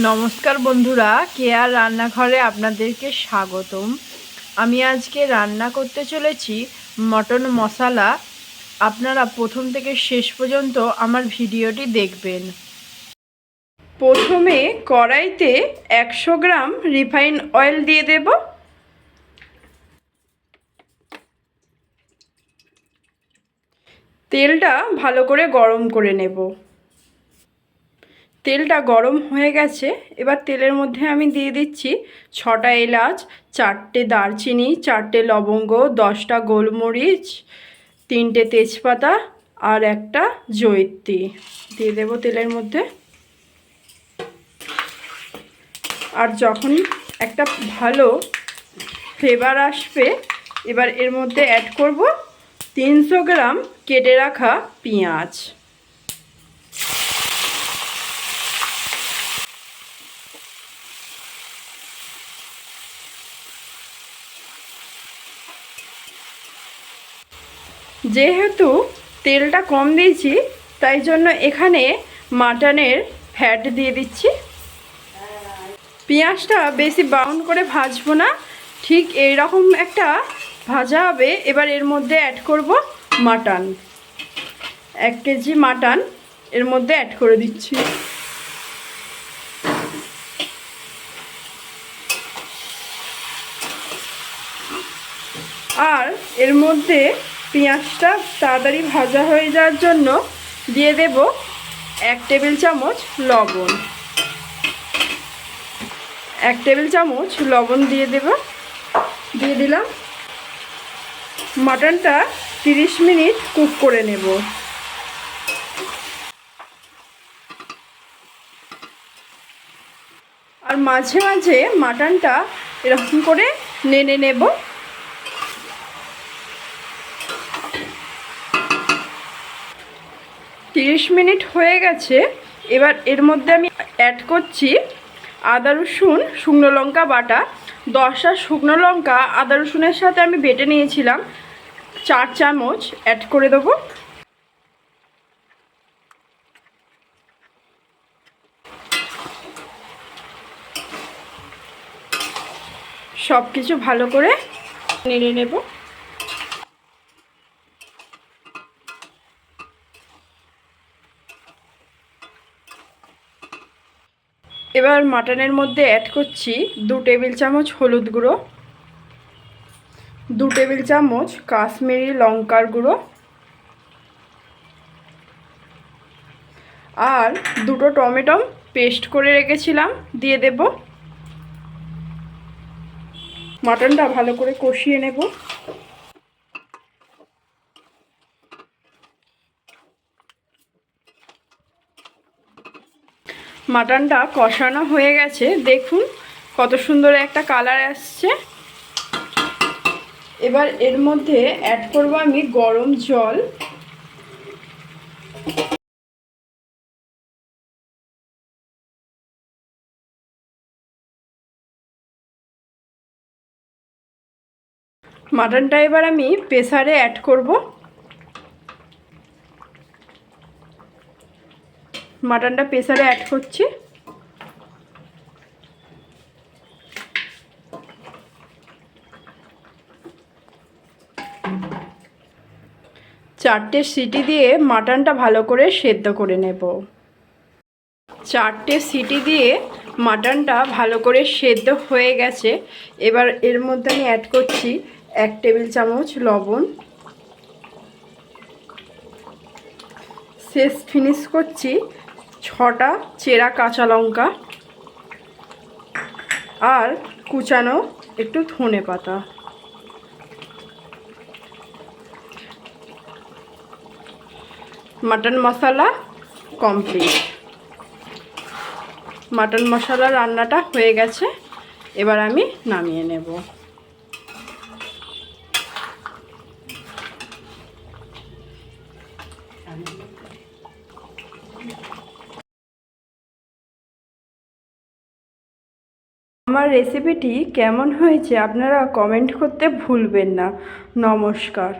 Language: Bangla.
নমস্কার বন্ধুরা, কেয়ার রান্নাঘরে আপনাদেরকে স্বাগতম। আমি আজকে রান্না করতে চলেছি মটন মশলা। আপনারা প্রথম থেকে শেষ পর্যন্ত আমার ভিডিওটি দেখবেন। প্রথমে কড়াইতে 100 গ্রাম রিফাইন অয়েল দিয়ে দেব। তেলটা ভালো করে গরম করে নেব। তেলটা গরম হয়ে গেছে। এবার তেলের মধ্যে আমি দিয়ে দিচ্ছি 6টা এলাচ, 4টে দারচিনি, 4টে লবঙ্গ, 10টা গোলমরিচ, 3টে তেজপাতা আর একটা জয়িত্রী দিয়ে দেব তেলের মধ্যে। আর যখন একটা ভালো ফ্লেভার আসবে, এবার এর মধ্যে অ্যাড করব 300 গ্রাম কেটে রাখা পেঁয়াজ। যেহেতু তেলটা কম দিয়েছি, তাই জন্য এখানে মাটনের ফ্যাট দিয়ে দিচ্ছি। পেঁয়াজটা বেশি ব্রাউন করে ভাজবো না, ঠিক এই রকম একটা ভাজা হবে। এবার এর মধ্যে অ্যাড করব মাটন। 1 কেজি মাটন এর মধ্যে অ্যাড করে দিচ্ছি। আর এর মধ্যে পেঁয়াজটা তাড়াতাড়ি ভাজা হয়ে যাওয়ার জন্য দিয়ে দেব 1 টেবিল চামচ লবণ। 1 টেবিল চামচ লবণ দিয়ে দিলাম। মাটনটা 30 মিনিট কুক করে নেব। আর মাঝে মাঝে মাটনটা এরকম করে নেড়ে নেব। 30 মিনিট হয়ে গেছে। এবার এর মধ্যে আমি অ্যাড করছি আদা রসুন শুকনো লঙ্কা বাটা। 10টা শুকনো লঙ্কা আদা রসুনের সাথে আমি বেটে নিয়েছিলাম, 4 চামচ অ্যাড করে দেবো। সব কিছু ভালো করে নেড়ে নেব। এবার মাটনের মধ্যে অ্যাড করছি 2 টেবিল চামচ হলুদ গুঁড়ো, 2 টেবিল চামচ কাশ্মীরি লঙ্কার গুঁড়ো আর 2টো টমেটো পেস্ট করে রেখেছিলাম দিয়ে দেব। মাটনটা ভালো করে কষিয়ে নেব। মাটনটা কষানো হয়ে গেছে, দেখুন কত সুন্দর একটা কালার আসছে। এবার এর মধ্যে অ্যাড করব আমি গরম জল। মাটনটা এবার আমি প্রেসারে অ্যাড করব। মাটনটা প্রেসারে অ্যাড করছি। চারটে সিটি দিয়ে মাটনটা ভালো করে সেদ্ধ করে নেব। 4টে সিটি দিয়ে মাটনটা ভালো করে সেদ্ধ হয়ে গেছে। এবার এর মধ্যে আমি অ্যাড করছি 1 টেবিল চামচ লবণ। শেষ ফিনিশ করছি 6টা চেরা কাঁচা লঙ্কা আর কুচানো একটু ধনে পাতা। মাটন মশলা কমপ্লিট। মাটন মশলা রান্নাটা হয়ে গেছে। এবার আমি নামিয়ে নেব। আমার রেসিপিটি কেমন হয়েছে আপনারা কমেন্ট করতে ভুলবেন না। নমস্কার।